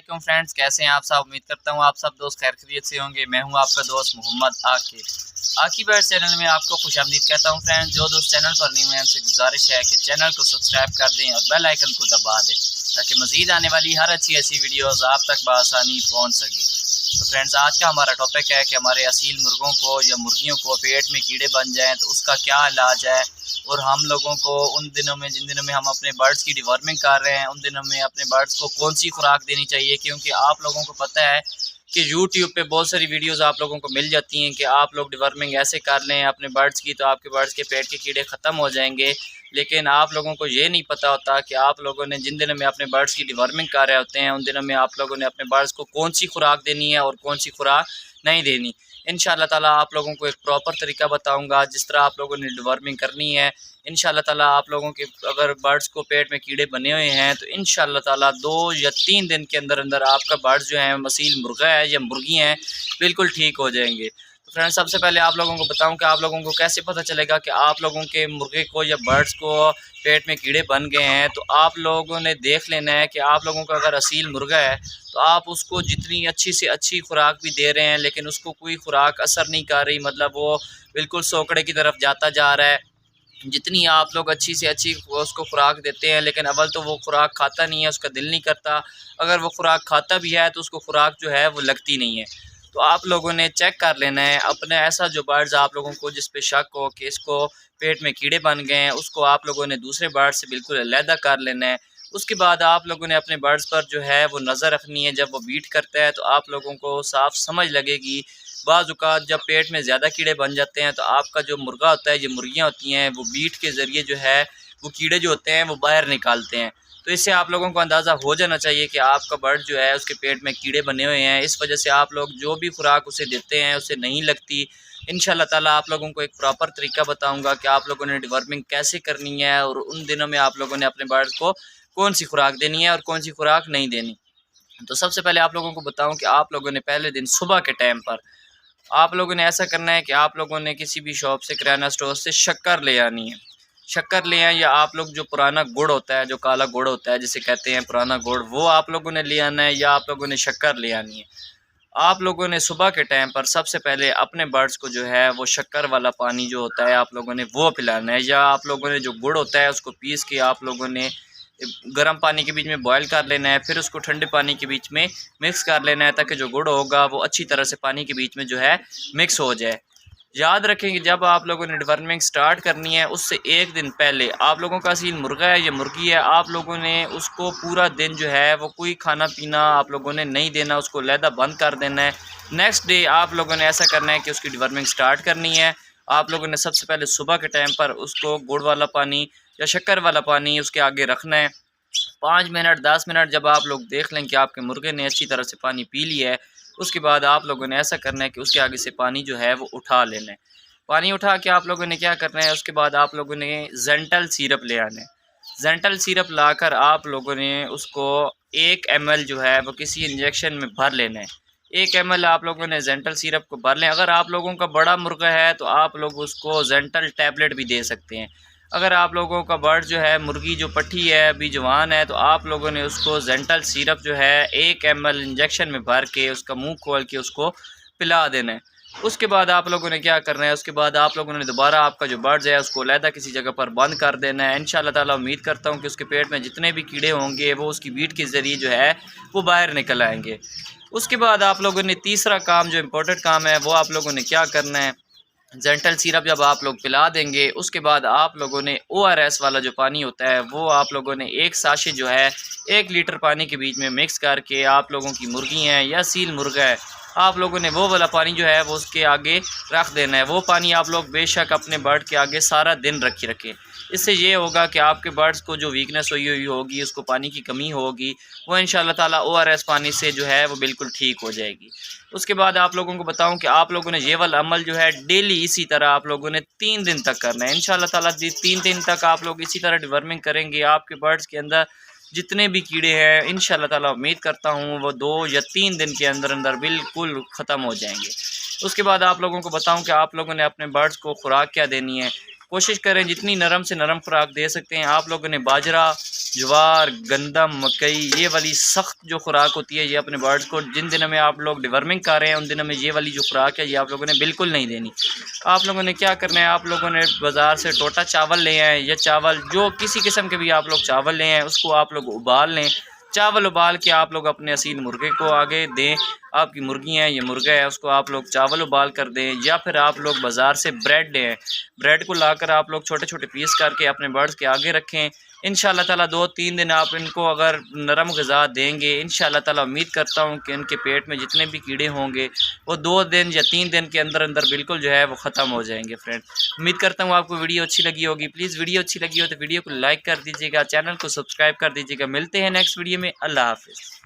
वालेकुम फ्रेंड्स, कैसे हैं आप सब। उम्मीद करता हूं आप सब दोस्त खैर खैरियत से होंगे। मैं हूं आपका दोस्त मोहम्मद आकी बर्ड चैनल में आपको खुशामदीद कहता हूं। फ्रेंड्स, जो दोस्त चैनल पर नहीं हुए उनसे गुजारिश है कि चैनल को सब्सक्राइब कर दें और बेल आइकन को दबा दें ताकि मज़ीद आने वाली हर अच्छी वीडियोज़ आप तक बआसानी पहुँच सके। तो फ्रेंड्स, आज का हमारा टॉपिक है कि हमारे असील मुर्गों को या मुर्गियों को पेट में कीड़े बन जाएँ तो उसका क्या इलाज है। और हम लोगों को उन दिनों में जिन दिनों में हम अपने बर्ड्स की डिवॉर्मिंग कर रहे हैं उन दिनों में अपने बर्ड्स को कौन सी खुराक देनी चाहिए, क्योंकि आप लोगों को पता है कि यूट्यूब पे बहुत सारी वीडियोस आप लोगों को मिल जाती हैं कि आप लोग डिवॉर्मिंग ऐसे कर लें अपने बर्ड्स की तो आपके बर्ड्स के पेट के कीड़े ख़त्म हो जाएंगे। लेकिन आप लोगों को ये नहीं पता होता कि आप लोगों ने जिन दिनों में अपने बर्ड्स की डिवॉर्मिंग कर रहे होते हैं उन दिनों में आप लोगों ने अपने बर्ड्स को कौन सी खुराक देनी है और कौन सी खुराक नहीं देनी। इंशाल्लाह ताला आप लोगों को एक प्रॉपर तरीका बताऊंगा जिस तरह आप लोगों ने डिवॉर्मिंग करनी है। इंशाल्लाह ताला आप लोगों के अगर बर्ड्स को पेट में कीड़े बने हुए हैं तो इंशाल्लाह ताला 2 या 3 दिन के अंदर अंदर आपका बर्ड्स जो है मसील मुर्गा है या मुर्गी हैं बिल्कुल ठीक हो जाएंगे। तो फ्रेंड्स, सबसे पहले आप लोगों को बताऊं कि आप लोगों को कैसे पता चलेगा कि आप लोगों के मुर्गे को या बर्ड्स को पेट में कीड़े बन गए हैं। तो आप लोगों ने देख लेना है कि आप लोगों का अगर असील मुर्गा है तो आप उसको जितनी अच्छी से अच्छी खुराक भी दे रहे हैं लेकिन उसको कोई खुराक असर नहीं कर रही, मतलब वो बिल्कुल सोकड़े की तरफ जाता जा रहा है। जितनी आप लोग अच्छी से अच्छी उसको खुराक देते हैं लेकिन अव्वल तो वो खुराक खाता नहीं है, उसका दिल नहीं करता। अगर वो खुराक खाता भी है तो उसको खुराक जो है वो लगती नहीं है। तो आप लोगों ने चेक कर लेना है अपने ऐसा जो बर्ड्स आप लोगों को जिस पे शक हो कि इसको पेट में कीड़े बन गए हैं उसको आप लोगों ने दूसरे बर्ड से बिल्कुल अलहदा कर लेना है। उसके बाद आप लोगों ने अपने बर्ड्स पर जो है वो नज़र रखनी है। जब वो बीट करता है तो आप लोगों को साफ समझ लगेगी। बाज़ औक़ात जब पेट में ज़्यादा कीड़े बन जाते हैं तो आपका जो मुर्गा होता है, ये मुर्गियाँ होती हैं, वो बीट के ज़रिए जो है वो कीड़े जो होते हैं वो बाहर निकालते हैं। तो इससे आप लोगों को अंदाज़ा हो जाना चाहिए कि आपका बर्ड जो है उसके पेट में कीड़े बने हुए हैं। इस वजह से आप लोग जो भी खुराक उसे देते हैं उसे नहीं लगती। इंशाल्लाह ताला आप लोगों को एक प्रॉपर तरीका बताऊंगा कि आप लोगों ने डिवॉर्मिंग कैसे करनी है और उन दिनों में आप लोगों ने अपने बर्ड्स को कौन सी खुराक देनी है और कौन सी खुराक नहीं देनी। तो सबसे पहले आप लोगों को बताऊं कि आप लोगों ने पहले दिन सुबह के टाइम पर आप लोगों ने ऐसा करना है कि आप लोगों ने किसी भी शॉप से, किराना स्टोर से शक्कर ले आनी है। शक्कर ले आए या आप लोग जो पुराना गुड़ होता है, जो काला गुड़ होता है जिसे कहते हैं पुराना गुड़, वो आप लोगों ने ले आना है या आप लोगों ने शक्कर ले आनी है। आप लोगों ने सुबह के टाइम पर सबसे पहले अपने बर्ड्स को जो है वो शक्कर वाला पानी जो होता है आप लोगों ने वो पिलाना है, या आप लोगों ने जो गुड़ होता है उसको पीस के आप लोगों ने गर्म पानी के बीच में बॉयल कर लेना है, फिर उसको ठंडे पानी के बीच में मिक्स कर लेना है ताकि जो गुड़ होगा वो अच्छी तरह से पानी के बीच में जो है मिक्स हो जाए। याद रखें कि जब आप लोगों ने डिवॉर्मिंग स्टार्ट करनी है उससे एक दिन पहले आप लोगों का असील मुर्गा है या मुर्गी है, आप लोगों ने उसको पूरा दिन जो है वो कोई खाना पीना आप लोगों ने नहीं देना, उसको अलहदा बंद कर देना है। नेक्स्ट डे आप लोगों ने ऐसा करना है कि उसकी डिवॉर्मिंग स्टार्ट करनी है। आप लोगों ने सबसे पहले सुबह के टाइम पर उसको गुड़ वाला पानी या शक्कर वाला पानी उसके आगे रखना है। 5 मिनट 10 मिनट जब आप लोग देख लें कि आपके मुर्गे ने अच्छी तरह से पानी पी लिया है, उसके बाद आप लोगों ने ऐसा करना है कि उसके आगे से पानी जो है वो उठा लेना है। पानी उठा के आप लोगों ने क्या करना है, उसके बाद आप लोगों ने जेंटल सिरप ले आना है। जेंटल सिरप लाकर आप लोगों ने उसको 1 ml जो है वो किसी इंजेक्शन में भर लेना है। 1 ml आप लोगों ने जेंटल सिरप को भर लें। अगर आप लोगों का बड़ा मुर्गा है तो आप लोग उसको जेंटल टैबलेट भी दे सकते हैं। अगर आप लोगों का बर्ड जो है मुर्गी जो पट्टी है अभी जवान है तो आप लोगों ने उसको जेंटल सिरप जो है 1 ml इंजेक्शन में भर के उसका मुंह खोल के उसको पिला देना है। उसके बाद आप लोगों ने क्या करना है, उसके बाद आप लोगों ने दोबारा आपका जो बर्ड्स है उसको अलहदा किसी जगह पर बंद कर देना है। इंशाल्लाह ताला उम्मीद करता हूँ कि उसके पेट में जितने भी कीड़े होंगे वो उसकी बीट के ज़रिए जो है वो बाहर निकल आएंगे। उसके बाद आप लोगों ने तीसरा काम जो इम्पोर्टेंट काम है वो आप लोगों ने क्या करना है, जेंटल सिरप जब आप लोग पिला देंगे उसके बाद आप लोगों ने ORS वाला जो पानी होता है वो आप लोगों ने एक साशे जो है 1 लीटर पानी के बीच में मिक्स करके आप लोगों की मुर्गी हैं या सील मुर्गा है आप लोगों ने वो वाला पानी जो है वो उसके आगे रख देना है। वो पानी आप लोग बेशक अपने बर्ड के आगे सारा दिन रखें। इससे ये होगा कि आपके बर्ड्स को जो वीकनेस हुई होगी, उसको पानी की कमी होगी, वो इंशाल्लाह ताला ORS पानी से जो है वो बिल्कुल ठीक हो जाएगी। उसके बाद आप लोगों को बताऊं कि आप लोगों ने ये वाला अमल जो है डेली इसी तरह आप लोगों ने 3 दिन तक करना है। इंशाल्लाह ताला 3 दिन तक आप लोग इसी तरह डिवॉर्मिंग करेंगे, आपके बर्ड्स के अंदर जितने भी कीड़े हैं इंशाल्लाह ताला उम्मीद करता हूँ वो 2 या 3 दिन के अंदर अंदर बिल्कुल ख़त्म हो जाएंगे। उसके बाद आप लोगों को बताऊं कि आप लोगों ने अपने बर्ड्स को खुराक क्या देनी है। कोशिश करें जितनी नरम से नरम खुराक दे सकते हैं। आप लोगों ने बाजरा ज्वार, गंदम, मकई, ये वाली सख्त जो खुराक होती है ये अपने बर्ड्स को जिन दिनों में आप लोग डिवर्मिंग कर रहे हैं उन दिनों में ये वाली जो खुराक है ये आप लोगों ने बिल्कुल नहीं देनी। आप लोगों ने क्या करना है, आप लोगों ने बाज़ार से टोटा चावल ले आए या चावल जो किसी किस्म के भी आप लोग चावल ले आए उसको आप लोग उबाल लें। चावल उबाल के आप लोग अपने असील मुर्गे को आगे दें। आपकी मुर्गी है, ये मुर्गा है, उसको आप लोग चावल उबाल कर दें। या फिर आप लोग बाज़ार से ब्रेड लें, ब्रेड को लाकर आप लोग छोटे छोटे पीस करके अपने बर्ड्स के आगे रखें। इंशाल्लाह ताला 2-3 दिन आप इनको अगर नरम ग़िज़ा देंगे, इंशाल्लाह ताला उम्मीद करता हूँ कि इनके पेट में जितने भी कीड़े होंगे वो 2 दिन या 3 दिन के अंदर अंदर बिल्कुल जो है वो ख़त्म हो जाएंगे। फ्रेंड, उम्मीद करता हूँ आपको वीडियो अच्छी लगी होगी। प्लीज़ वीडियो अच्छी लगी हो तो वीडियो को लाइक कर दीजिएगा, चैनल को सब्सक्राइब कर दीजिएगा। मिलते हैं नेक्स्ट वीडियो में। अल्लाह हाफ़िज़।